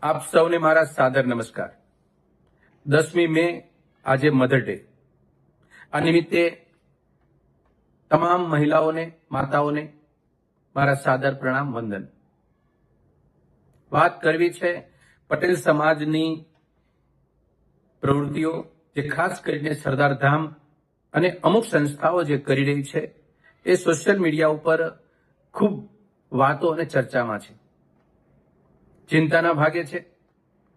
આપ સૌને મારા સાદર નમસ્કાર। 10મી મે આજે મધર ડે। આ નિમિત્તે તમામ મહિલાઓને, માતાઓને મારા સાદર પ્રણામ, વંદન। વાત કરવી છે પટેલ સમાજની પ્રવૃત્તિઓ, જે ખાસ કરીને સરદારધામ અને અમુક સંસ્થાઓ જે કરી રહી છે એ સોશિયલ મીડિયા ઉપર ખૂબ વાતો અને ચર્ચામાં છે। ચિંતાના ભાગે છે।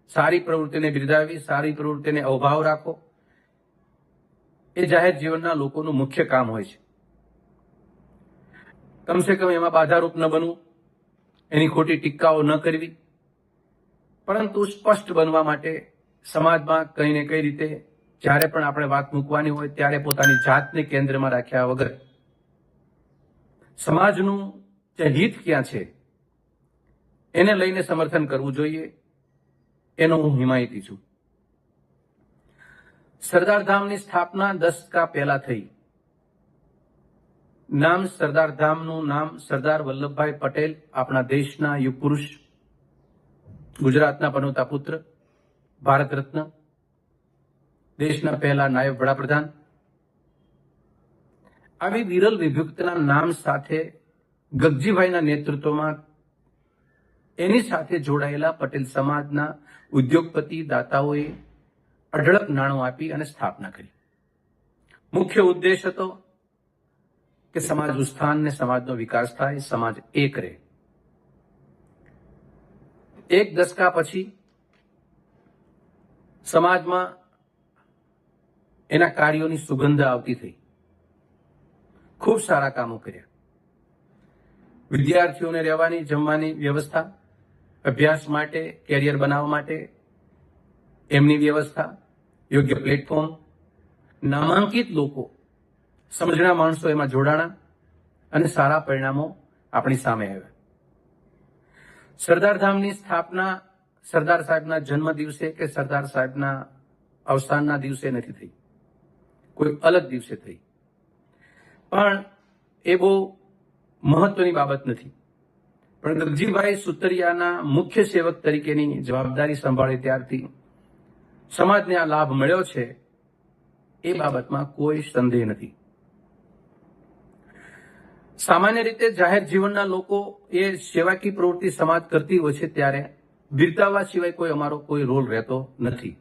સારી પ્રવૃત્તિને બિરદાવી, સારી પ્રવૃત્તિને અવભાવ રાખો, એ જાહેર જીવનના લોકોનું મુખ્ય કામ હોય છે। કમસે કમ એમાં બાધારૂપ ન બનવું, એની ખોટી ટીકાઓ ન કરવી, પરંતુ સ્પષ્ટ બનવા માટે સમાજમાં કઈ ને કઈ રીતે જ્યારે પણ આપણે વાત મૂકવાની હોય ત્યારે પોતાની જાતને કેન્દ્રમાં રાખ્યા વગર સમાજનું જે હિત ક્યાં છે એને લઈને સમર્થન કરવું જોઈએ, એનો હું હિમાયતી છું। સરદારધામની સ્થાપના દશકા પહેલા થઈ। નામ સરદારધામનું નામ સરદાર વલ્લભભાઈ પટેલ, આપણા દેશના યુગ પુરુષ, ગુજરાતના પનોતા પુત્ર, ભારત રત્ન, દેશના પહેલા નાયબ વડાપ્રધાન, આવી વિરલ વિભૂતિના નામ સાથે ગગજીભાઈના નેતૃત્વમાં એની સાથે જોડાયેલા પટેલ સમાજના ઉદ્યોગપતિ દાતાઓએ અઢળક નાણું આપી અને સ્થાપના કરી। મુખ્ય ઉદ્દેશ હતો કે સમાજ ઉત્થાન ને સમાજનો વિકાસ થાય, સમાજ એક રહે। એક દશકા પછી સમાજમાં એના કાર્યોની સુગંધ આવતી થઈ। ખૂબ સારા કામો કર્યા। વિદ્યાર્થીઓને રહેવાની, જમવાની વ્યવસ્થા, અભ્યાસ માટે, કેરિયર બનાવવા માટે એમની વ્યવસ્થા, યોગ્ય પ્લેટફોર્મ, નામાંકિત લોકો, સમજણા માણસો એમાં જોડાણા અને સારા પરિણામો આપણી સામે આવ્યા। સરદારધામની સ્થાપના સરદાર સાહેબના જન્મ દિવસે કે સરદાર સાહેબના અવસાનના દિવસે નથી થઈ, કોઈ અલગ દિવસે થઈ, પણ એ બહુ મહત્વની બાબત નથી। પણ ગગજીભાઈ સુતરિયાના મુખ્ય સેવક તરીકેની જવાબદારી સંભાળી ત્યારથી સમાજને આ લાભ મળ્યો છે, એ બાબતમાં કોઈ સંદેહ નથી। સામાન્ય રીતે જાહેર જીવનના લોકો એ સેવાકીય પ્રવૃત્તિ સમાજ કરતી હોય છે ત્યારે બિરદાવવા સિવાય કોઈ અમારો કોઈ રોલ રહેતો નથી।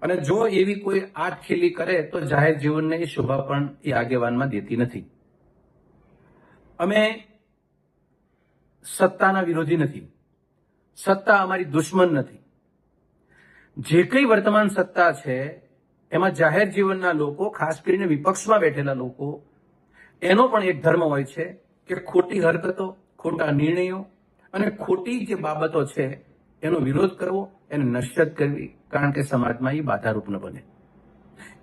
અને જો એવી કોઈ આટખીલી કરે તો જાહેર જીવનને એ શોભા પણ એ આગેવાનમાં દેતી નથી। અમે સત્તાના વિરોધી નથી, સત્તા અમારી દુશ્મન નથી। જે કઈ વર્તમાન સત્તા છે એમાં જાહેર જીવનના લોકો, ખાસ કરીને વિપક્ષમાં બેઠેલા લોકો, એનો પણ એક ધર્મ હોય છે કે ખોટી હરકતો, ખોટા નિર્ણયો અને ખોટી જે બાબતો છે એનો વિરોધ કરવો, એને નશ્યત કરવી, કારણ કે સમાજમાં એ બાધારૂપ ન બને।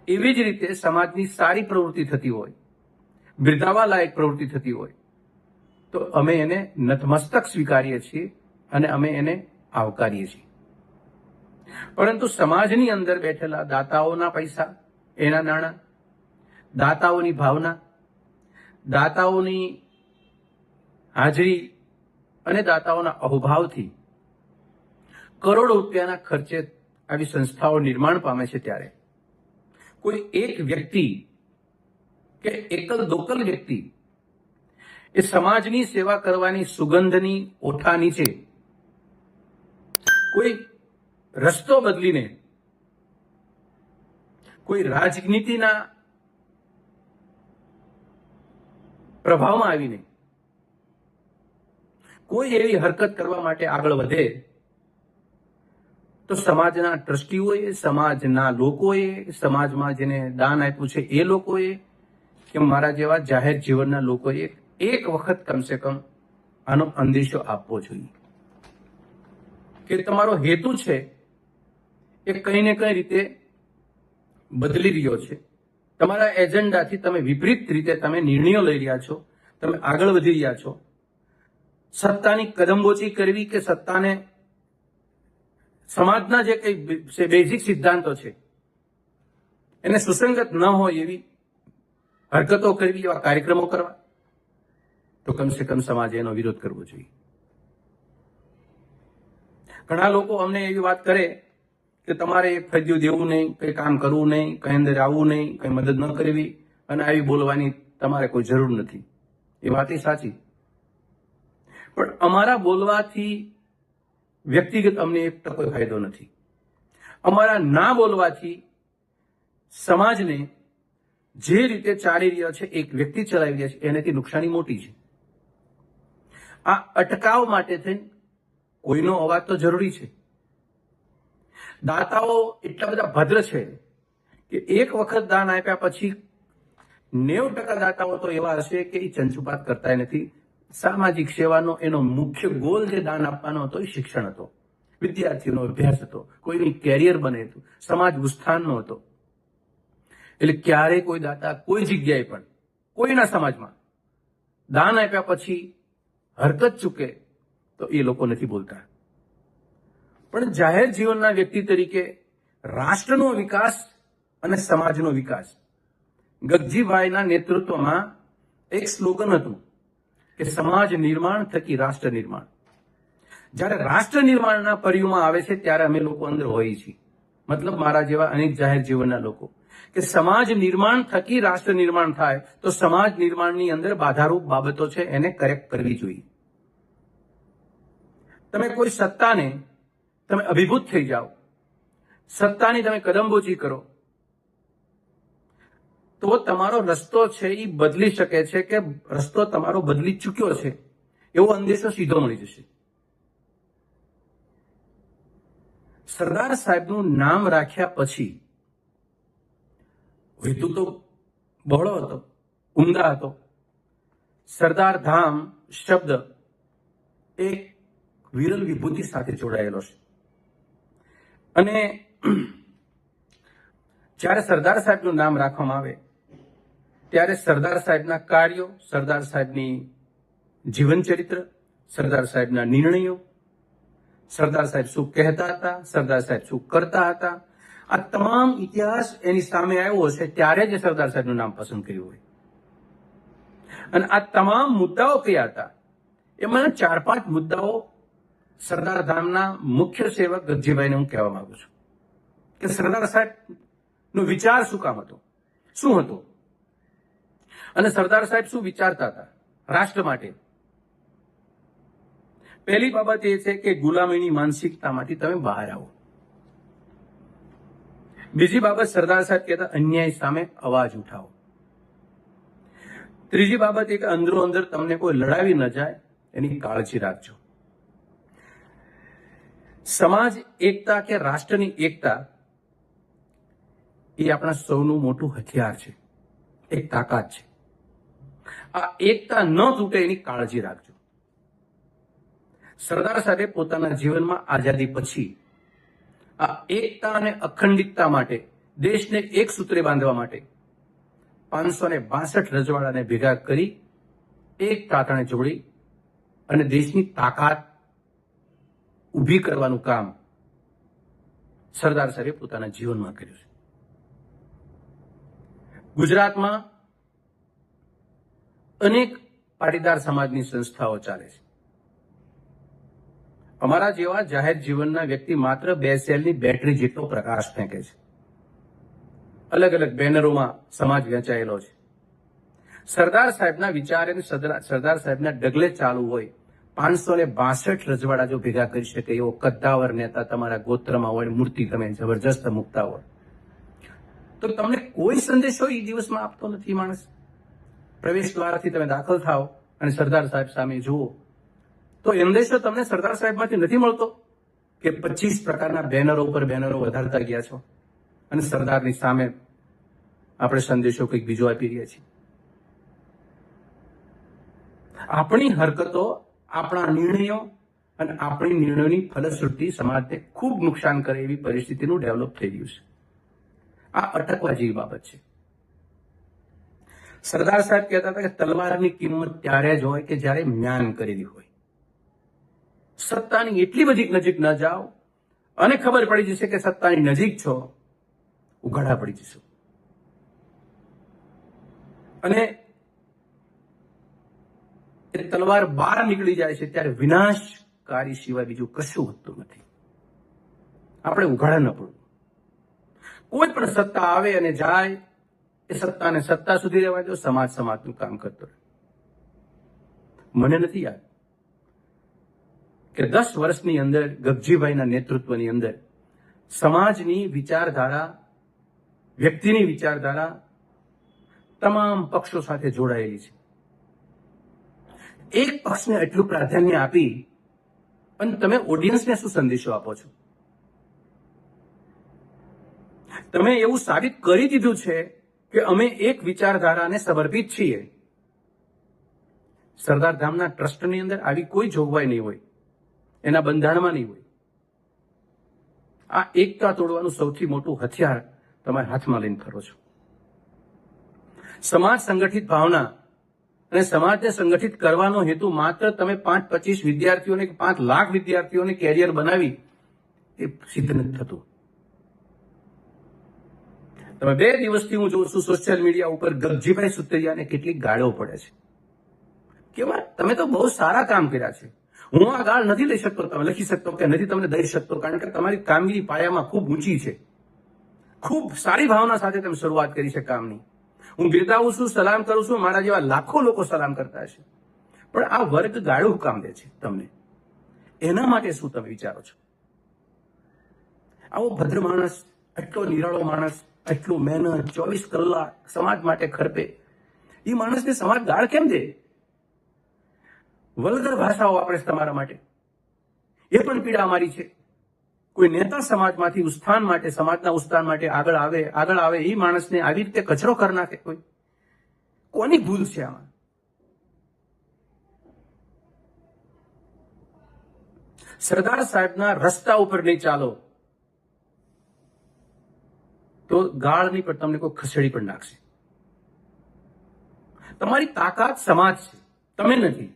એવી જ રીતે સમાજની સારી પ્રવૃત્તિ થતી હોય, બિરદાવવા લાયક પ્રવૃત્તિ થતી હોય તો અમે એને નતમસ્તક સ્વીકારીએ છીએ અને અમે એને આવકારીએ છીએ। પરંતુ સમાજની અંદર બેઠેલા દાતાઓના પૈસા, એના નાણાં, દાતાઓની ભાવના, દાતાઓની હાજરી અને દાતાઓના અહોભાવથી કરોડો રૂપિયાના ખર્ચે આવી સંસ્થાઓ નિર્માણ પામે છે ત્યારે કોઈ એક વ્યક્તિ કે એકલ દોકલ વ્યક્તિ એ સમાજની સેવા કરવાની સુગંધની ઓઠા નીચે કોઈ રસ્તો બદલીને, કોઈ રાજનીતિના પ્રભાવમાં આવીને કોઈ એવી હરકત કરવા માટે આગળ વધે તો સમાજના ટ્રસ્ટીઓએ, સમાજના લોકોએ, સમાજમાં જેને દાન આપ્યું છે એ લોકોએ કે મારા જેવા જાહેર જીવનના લોકોએ એક વખત કમસે કમ આનો અંદેશો આપવો જોઈએ કે તમારો હેતુ છે એ કઈ ને કઈ રીતે બદલી રહ્યો છે। તમારા એજન્ડાથી તમે વિપરીત રીતે તમે નિર્ણયો લઈ રહ્યા છો, તમે આગળ વધી રહ્યા છો। સત્તાની કદમબોચી કરવી કે સત્તાને સમાજના જે કઈ બેઝિક સિદ્ધાંતો છે એને સુસંગત ન હોય એવી હરકતો કરવી, એવા કાર્યક્રમો કરવા, તો કમસે કમ સમાજે એનો વિરોધ કરવો જોઈએ। ઘણા લોકો અમને એવી વાત કરે કે તમારે એક ફદ્યું દેવું નહીં, કંઈ કામ કરવું નહીં, કઈ અંદર આવવું નહીં, કઈ મદદ ન કરવી અને આવી બોલવાની તમારે કોઈ જરૂર નથી. એ વાત સાચી, પણ અમારા બોલવાથી વ્યક્તિગત અમને એક ટકો ફાયદો નથી. અમારા ના બોલવાથી સમાજને જે રીતે ચાલી રહ્યા છે, એક વ્યક્તિ ચલાવી રહ્યા છે, એનાથી નુકસાની મોટી છે. આ અટકાવ માટે થઈને કોઈનો અવાજ તો જરૂરી છે. દાતાઓ એટલા બધા ભદ્ર છે કે એક વખત દાન આપ્યા પછી 90% દાતાઓ તો એવા હશે કે એ ચંચુપાત કરતા નથી. સામાજિક સેવાનો એનો મુખ્ય ગોલ જે દાન આપવાનો હતો એ શિક્ષણ હતો, વિદ્યાર્થીઓનો અભ્યાસ હતો, કોઈની કેરિયર બને હતું, સમાજ ઉત્થાનનો હતો. એટલે ક્યારેય કોઈ દાતા કોઈ જગ્યાએ પણ કોઈના સમાજમાં દાન આપ્યા પછી હરકત ચૂકે તો એ લોકો નથી બોલતા. પણ જાહેર જીવનના વ્યક્તિ તરીકે રાષ્ટ્રનો વિકાસ અને સમાજનો વિકાસ, ગગજીભાઈના નેતૃત્વમાં એક સ્લોગન હતું કે સમાજ નિર્માણ થકી રાષ્ટ્ર નિર્માણ. જ્યારે રાષ્ટ્ર નિર્માણના પર્યુમાં આવે છે ત્યારે અમે લોકો અંદર હોઈએ છીએ, મતલબ મારા જેવા અનેક જાહેર જીવનના લોકો, કે સમાજ નિર્માણ થકી રાષ્ટ્ર નિર્માણ થાય તો સમાજ નિર્માણની અંદર બાધારૂપ બાબતો છે એને કરેક્ટ કરવી જોઈએ. તમે કોઈ સત્તાને તમે અભિભૂત થઈ જાઓ, સત્તાની તમે કદમબોચી કરો તો તમારો રસ્તો છે એ બદલી શકે છે કે રસ્તો તમારો બદલી ચૂક્યો છે એવો અંદેશો સીધો મળી જશે. સરદાર સાહેબનું નામ રાખ્યા પછી હેતુ તો બહોળો હતો, ઉમદા હતો. સરદાર ધામ શબ્દ એક વિરલ વિભૂતિ સાથે જોડાયેલો છે અને જ્યારે સરદાર સાહેબનું નામ રાખવામાં આવે ત્યારે સરદાર સાહેબના કાર્યો, સરદાર સાહેબની જીવન ચરિત્ર, સરદાર સાહેબના નિર્ણયો, સરદાર સાહેબ શું કહેતા હતા, સરદાર સાહેબ શું કરતા હતા, આ તમામ ઇતિહાસ એની સામે આવ્યો છે ત્યારે જ સરદાર સાહેબનું નામ પસંદ કર્યું હોય. અને આ તમામ મુદ્દાઓ કયા હતા એમાં 4-5 મુદ્દાઓ સરદાર ધામના મુખ્ય સેવક ગગજીભાઈને હું કહેવા માંગુ છું કે સરદાર સાહેબનો વિચાર શું કામ હતો, શું હતો, અને સરદાર સાહેબ શું વિચારતા હતા રાષ્ટ્ર માટે. પહેલી બાબત એ છે કે ગુલામીની માનસિકતામાંથી તમે બહાર આવો. બીજી બાબત સરદાર સાહેબ કહેતા અન્યાય સામે અવાજ ઉઠાવો. ત્રીજી બાબત એ કે અંદરો અંદર તમને કોઈ લડાવી ન જાય એની કાળજી રાખજો. સમાજ એકતા કે રાષ્ટ્રની એકતા એ આપણા સૌનું મોટું હથિયાર છે, એક તાકાત છે. આ એકતા ન તૂટે એની કાળજી રાખજો. સરદાર સાહેબે પોતાના જીવનમાં આઝાદી પછી આ એકતા અને અખંડિતતા માટે, દેશને એક સૂત્રે બાંધવા માટે 562 રજવાડાને ભેગા કરી એક તાતણે જોડી અને દેશની તાકાત ઊભી કરવાનું કામ સરદાર સાહેબે પોતાના જીવનમાં કર્યું છે. ગુજરાતમાં અનેક પાટીદાર સમાજની સંસ્થાઓ ચાલે છે. અમારા જેવા જાહેર જીવનના વ્યક્તિ માત્ર 2 સેલની બેટરી જેટલો પ્રકાશ ફેંકે છે. અલગ અલગ બેનરોમાં સમાજ વહેંચાયેલો છે. સરદાર સાહેબના વિચાર અને સરદાર સાહેબના ડગલે ચાલુ હોય 562 રજવાડા જો ભેગા કરી શકે એવો કદ્દાવર નેતા તમારા ગોત્રમાં હોય, મૂર્તિ તમે જબરજસ્ત મૂકતા હોય, તો તમને કોઈ સંદેશો એ દિવસમાં આપતો નથી. માણસ પ્રવેશ દ્વારથી તમે દાખલ થાઓ અને સરદાર સાહેબ સામે જુઓ તો સંદેશો તમને સરદાર સાહેબમાંથી નથી મળતો કે 25 પ્રકારના બેનરો ઉપર બેનરો વધારતા ગયા છો અને સરદારની સામે આપણે સંદેશો કંઈક બીજો આપી રહ્યા છીએ. આપણી હરકતો, આપણા નિર્ણયો અને આપણી નિર્ણયોની ફલશ્રુતિ સમાજને ખૂબ નુકસાન કરે એવી પરિસ્થિતિનું ડેવલપ થઈ રહ્યું છે. આ અટકવા જેવી બાબત છે. સરદાર સાહેબ કહેતા હતા કે તલવારની કિંમત ત્યારે જ હોય કે જ્યારે મ્યાન કરેલી હોય. સત્તાની એટલી બધી નજીક ન જાઓ અને ખબર પડી જશે કે સત્તાની નજીક છો, ઉઘાડા પડી જશો. અને એ તલવાર બહાર નીકળી જાય છે ત્યારે વિનાશકારી સિવાય બીજું કશું હોતું નથી. આપણે ઉઘાડા ન પડવું. કોઈ પણ સત્તા આવે અને જાય, એ સત્તાને સત્તા સુધી રહેવા દો, સમાજ સમાજનું કામ કરતો રહે. મને નથી યાદ કે 10 વર્ષની અંદર ગગજીભાઈના નેતૃત્વની અંદર સમાજની વિચારધારા, વ્યક્તિની વિચારધારા તમામ પક્ષો સાથે જોડાયેલી છે. એક પક્ષને એટલું પ્રાધાન્ય આપી અને તમે ઓડિયન્સને શું સંદેશો આપો છો? તમે એવું સાબિત કરી દીધું છે કે અમે એક વિચારધારાને સમર્પિત છીએ. સરદાર ધામના ટ્રસ્ટની અંદર આવી કોઈ જોગવાઈ નહીં હોય, એના બંધારણમાં નહીં હોય. આ એકતા તોડવાનું સૌથી મોટું હથિયાર તમે હાથમાં લઈને ફરો છો. સમાજ સંગઠિત ભાવના અને સમાજને સંગઠિત કરવાનો હેતુ માત્ર તમે 5-25 વિદ્યાર્થીઓને, 5 લાખ વિદ્યાર્થીઓને કેરિયર બનાવી એ સિદ્ધ નથી થતું. તમે 2 દિવસથી હું જોઉં છું સોશિયલ મીડિયા ઉપર ગગજીભાઈ સુતરિયાને કેટલીક ગાળો પડે છે. કેવા તમે તો બહુ સારા કામ કર્યા છે. હું આ ગાળ નથી લઈ શકતો, તમે લખી શકતો કે નથી તમને દઈ શકતો, કારણ કે તમારી કામગીરી પાયામાં ખૂબ ઊંચી છે. ખૂબ સારી ભાવના સાથે તમે શરૂઆત કરી છે કામની. હું બિરદાવું છું, સલામ કરું છું, મારા જેવા લાખો લોકો સલામ કરતા હશે. પણ આ વર્ગ ગાળું કામ દે છે તમને. એના માટે શું તમે વિચારો છો? આવો ભદ્ર માણસ, એટલો નિરાળો માણસ, એટલું મહેનત 24 કલાક સમાજ માટે ખરપે, એ માણસને સમાજ ગાળ કેમ દે? વલ્ગર ભાષાઓ વાપરે છે તમારા માટે. એ પણ પીડા અમારી છે. કોઈ નેતા સમાજમાંથી ઉત્થાન માટે, સમાજના ઉત્થાન માટે આગળ આવે એ માણસને આવી રીતે કચરો કરી નાખે કોઈ? કોની ભૂલ છે આમાં? સરદાર સાહેબના રસ્તા ઉપર નહીં ચાલો તો ગાળ નહીં પણ તમને કોઈ ખસેડી પણ નાખશે. તમારી તાકાત સમાજ છે, તમે નથી.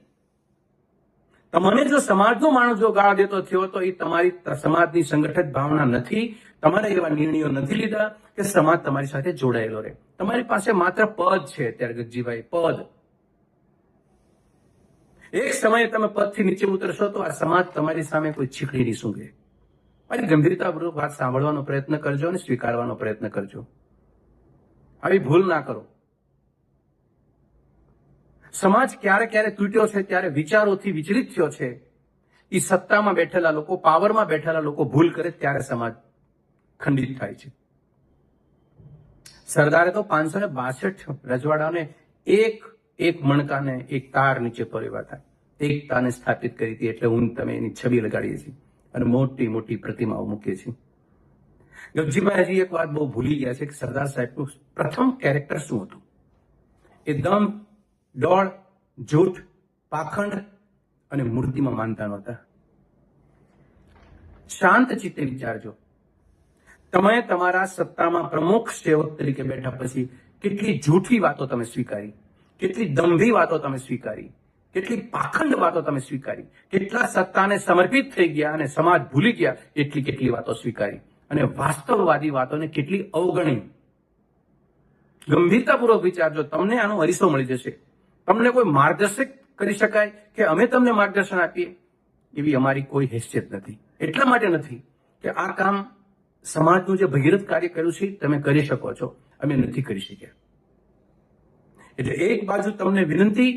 તમને જો સમાજનો માણસ જો ગાળ દેતો થયો તો એ તમારી સમાજની સંગઠિત ભાવના નથી. તમારે એવા નિર્ણયો નથી લીધા કે સમાજ તમારી સાથે જોડાયેલો રહે. તમારી પાસે માત્ર પદ છે અત્યારે ગગજીભાઈ, પદ. એક સમયે તમે પદથી નીચે ઉતરશો તો આ સમાજ તમારી સામે કોઈ છીકડી નહીં સૂંઘે. મારી ગંભીરતાપૂર્વક વાત સાંભળવાનો પ્રયત્ન કરજો અને સ્વીકારવાનો પ્રયત્ન કરજો. આવી ભૂલ ના કરો. સમાજ ક્યારે ક્યારે તૂટ્યો છે, ત્યારે વિચારોથી વિચલિત થયો છે. એ સત્તામાં બેઠેલા લોકો, પાવરમાં બેઠેલા લોકો ભૂલ કરે ત્યારે સમાજ ખંડિત થાય છે. સરદારે તો 562 રજવાડાને એક મણકાને એક તાર નીચે પરિવાર થાય એકતાને સ્થાપિત કરી હતી. એટલે હું તમે એની છબી લગાડીએ છીએ અને મોટી મોટી પ્રતિમાઓ મૂકીએ છીએ. ગગજીભાઈ હજી એક વાત બહુ ભૂલી ગયા છે કે સરદાર સાહેબનું પ્રથમ કેરેક્ટર શું હતું? એ દમ, દોડ, જૂઠ, પાખંડ અને મૂર્તિમાં માનતા નહોતા. શાંત ચિત્તે વિચારજો. તમે તમારા સત્તામાં પ્રમુખ સેવક તરીકે બેઠા પછી કેટલી જૂઠી વાતો તમે સ્વીકારી, કેટલી દંભી વાતો તમે સ્વીકારી, કેટલી પાખંડ વાતો તમે સ્વીકારી, કેટલા સત્તાને સમર્પિત થઈ ગયા અને સમાજ ભૂલી ગયા કેટલી વાતો સ્વીકારી, અને વાસ્તવવાદી વાતોને કેટલી અવગણી. ગંભીરતાપૂર્વક વિચારજો. તમને આનો અરીસો મળી જશે. તમને કોઈ માર્ગદર્શક કરી શકાય કે અમે તમને માર્ગદર્શન આપીએ એવી અમારી કોઈ હેસિયત નથી. એટલા માટે નથી કે આ કામ સમાજનું જે ભગીરથ કાર્ય કર્યું છે તમે કરી શકો છો, અમે નથી કરી શક્યા. એટલે એક બાજુ તમને વિનંતી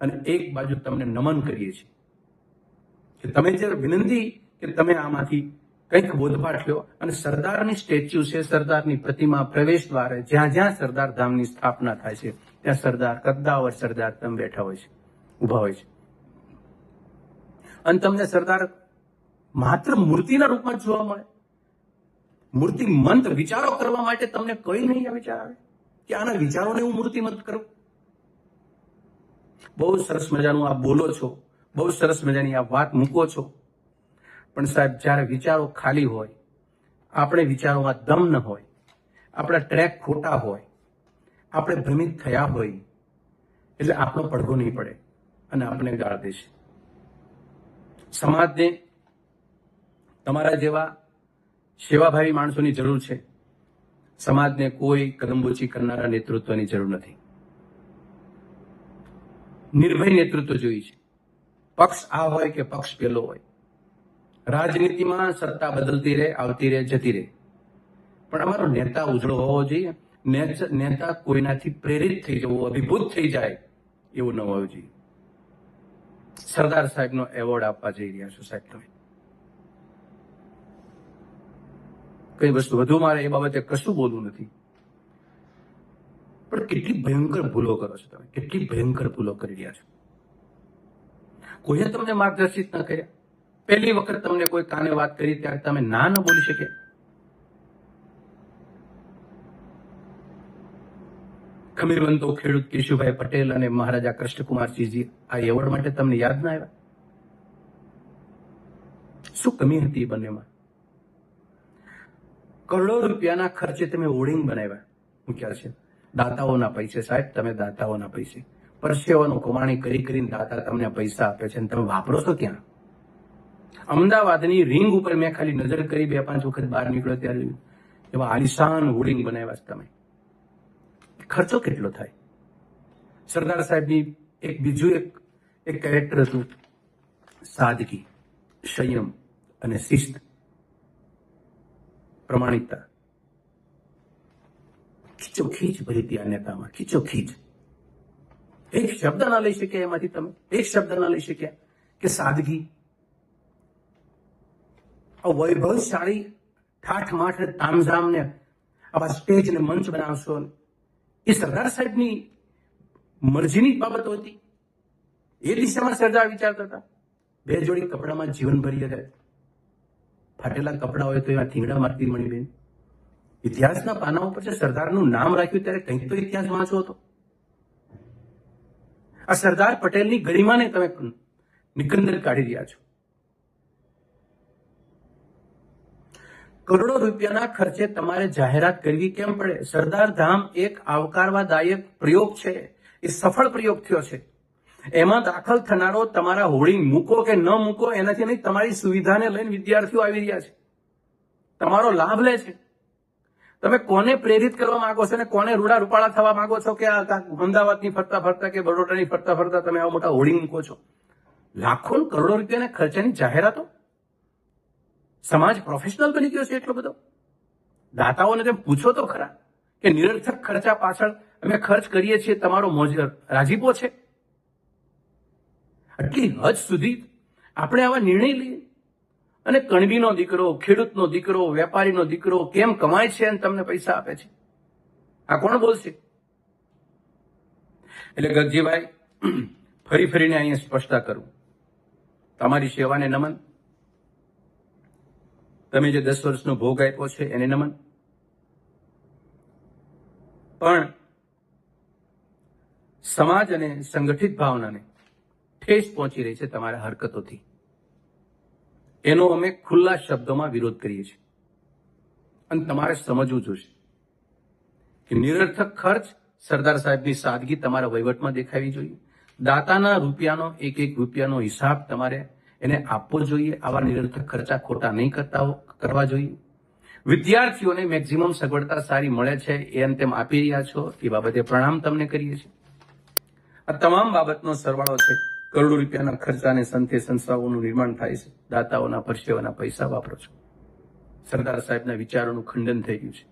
અને એક બાજુ તમને નમન કરીએ છીએ કે તમે જે વિનંતી કે તમે આમાંથી કંઈક બોધપાઠ લ્યો. અને સરદારની સ્ટેચ્યુ છે, સરદારની પ્રતિમા, પ્રવેશ દ્વારે જ્યાં જ્યાં સરદાર ધામની સ્થાપના થાય છે ત્યાં સરદાર, કદ્દાવર સરદાર તમે બેઠા હોય છે, ઉભા હોય છે. અને તમને સરદાર માત્ર મૂર્તિના રૂપમાં જોવા મળે. મૂર્તિમંત વિચારો કરવા માટે તમને કઈ નહીં વિચાર આવે કે આના વિચારોને હું મૂર્તિમંત કરું. બહુ સરસ મજાનું આ બોલો છો, બહુ સરસ મજાની આ વાત મૂકો છો, પણ સાહેબ જ્યારે વિચારો ખાલી હોય, આપણે વિચારોમાં દમ ન હોય, આપણા ટ્રેક ખોટા હોય, આપણે ભ્રમિત થયા હોય, એટલે આપણો પડઘો નહીં પડે અને આપણે ગાળ દેશે. સમાજને તમારા જેવા સેવાભાવી માણસોની જરૂર છે. સમાજને કોઈ કદમબોચી કરનારા નેતૃત્વની જરૂર નથી. નિર્ભય નેતૃત્વ જોઈએ છે. પક્ષ આ હોય કે પક્ષ પેલો હોય, રાજનીતિમાં સત્તા બદલતી રહે, આવતી રહે, જતી રહે, પણ અમારો નેતા ઉજળો હોવો જોઈએ. નેતા કોઈનાથી પ્રેરિત થઈ જવું, અભિભૂત થઈ જાય એવું ન હોવું જોઈએ. સરદાર સાહેબનો એવોર્ડ આપવા જઈ રહ્યા છો સાહેબ તમે. કઈ વસ્તુ વધુ મારે એ બાબતે કશું બોલવું નથી, પણ કેટલી ભયંકર ભૂલો કરો છો તમે, કેટલી ભયંકર ભૂલો કરી રહ્યા છો. કોઈએ તમને માર્ગદર્શિત ન કર્યા. પહેલી વખત તમને કોઈ કાને વાત કરી ત્યારે તમે ના ન બોલી શક્યા. ખમીરવંતો ખેડૂત કેશુભાઈ પટેલ અને મહારાજા કૃષ્ણકુમારસિંહજી આ એવોર્ડ માટે તમને યાદ ના આવ્યા? શું કમી હતી એ બંનેમાં? કરોડો રૂપિયાના ખર્ચે તમે હોર્ડિંગ બનાવ્યા, મૂક્યા છે. દાતાઓના પૈસે સાહેબ, તમે દાતાઓના પૈસે પરસેવાનું કમાણી કરી કરીને દાતા તમને પૈસા આપે છે અને તમે વાપરો છો ત્યાં. અમદાવાદની રિંગ ઉપર મેં ખાલી નજર કરી 2-5 વખત બહાર નીકળ્યો ત્યારે એવા આલિશાન હોર્ડિંગ બનાવ્યા છે તમે. ખર્ચો કેટલો થાય? સરદાર સાહેબની બીજું એક કેરેક્ટર હતું, સાદગી, સંયમ અને શિસ્ત, પ્રમાણિકતા. ખીચોખીચ ભરી હતી આ નેતામાં, ખીચોખીચ. એક શબ્દ ના લઈ શક્યા એમાંથી તમે, એક શબ્દ ના લઈ શક્યા કે સાદગી. વૈભવશાળી ઠાઠ-માઠ તામઝામ ને આવા સ્ટેજ ને મંચ બનાવશો, એ સરદાર સાહેબની મરજીની બાબતો હતી. એ દિશામાં સરદાર વિચારતા હતા. 2 જોડી કપડામાં જીવન ભરી હતા. ફાટેલા કપડા હોય તો એમાં થીંગડા મારતી મણીબેન. ઇતિહાસના પાના ઉપર સરદારનું નામ રાખ્યું ત્યારે કંઈક તો ઇતિહાસ વાંચવો હતો. આ સરદાર પટેલની ગરિમાને તમે નિકંદર કાઢી રહ્યા છો. કરોડો રૂપિયાના ખર્ચે તમારે જાહેરાત કરવી કેમ પડે? સરદાર ધામ એક આવકારવાદાયક પ્રયોગ છે, એ સફળ પ્રયોગ થયો છે. એમાં દાખલ થનારો તમારા હોર્ડિંગ મૂકો કે ન મૂકો એનાથી નહીં, તમારી સુવિધાને લઈને વિદ્યાર્થીઓ આવી રહ્યા છે, તમારો લાભ લે છે. તમે કોને પ્રેરિત કરવા માંગો છો ને કોને રૂડા રૂપાળા થવા માંગો છો કે અમદાવાદની ફરતા ફરતા કે બરોડાની ફરતા ફરતા તમે આવા મોટા હોર્ડિંગ મૂકો છો? લાખો કરોડો રૂપિયાના ખર્ચાની જાહેરાતો. સમાજ પ્રોફેશનલ બની ગયો છે એટલો બધો? દાતાઓને તેમ પૂછો તો ખરા કે નિરર્થક ખર્ચા પાછળ અમે ખર્ચ કરીએ છીએ, તમારો રાજીપો છે? આટલી હદ સુધી આપણે આવા નિર્ણય લઈએ. અને કણબીનો દીકરો, ખેડૂતનો દીકરો, વેપારીનો દીકરો કેમ કમાય છે અને તમને પૈસા આપે છે, આ કોણ બોલશે? એટલે ગગજીભાઈ, ફરી ફરીને અહીંયા સ્પષ્ટતા કરું, તમારી સેવાને નમન. તમે જે 10 વર્ષનો ભોગ આપ્યો છે એને નમન. પણ સમાજ અને સંગઠિત ભાવનાને ઠેસ પહોંચી રહી છે તમારા હરકતોથી. એનો અમે ખુલ્લા શબ્દોમાં વિરોધ કરીએ છીએ. અને તમારે સમજવું જોઈશે કે નિરર્થક ખર્ચ, સરદાર સાહેબની સાદગી તમારા વહીવટમાં દેખાવી જોઈએ. દાતાના રૂપિયાનો એક રૂપિયાનો હિસાબ તમારે એને આપવો જોઈએ. આવા નિરર્થક ખર્ચા ખોટા નહીં કરવા જોઈએ. વિદ્યાર્થીઓને મેક્સિમમ સગવડતા સારી મળે છે એ અંતે આપી રહ્યા છો, એ બાબતે પ્રણામ તમને કરીએ છીએ. આ તમામ બાબતનો સરવાળો છે. કરોડો રૂપિયાના ખર્ચાને સંતે સંસ્થાઓનું નિર્માણ થાય છે, દાતાઓના પરસેવાના પૈસા વાપરો છો. સરદાર સાહેબના વિચારોનું ખંડન થઈ ગયું છે.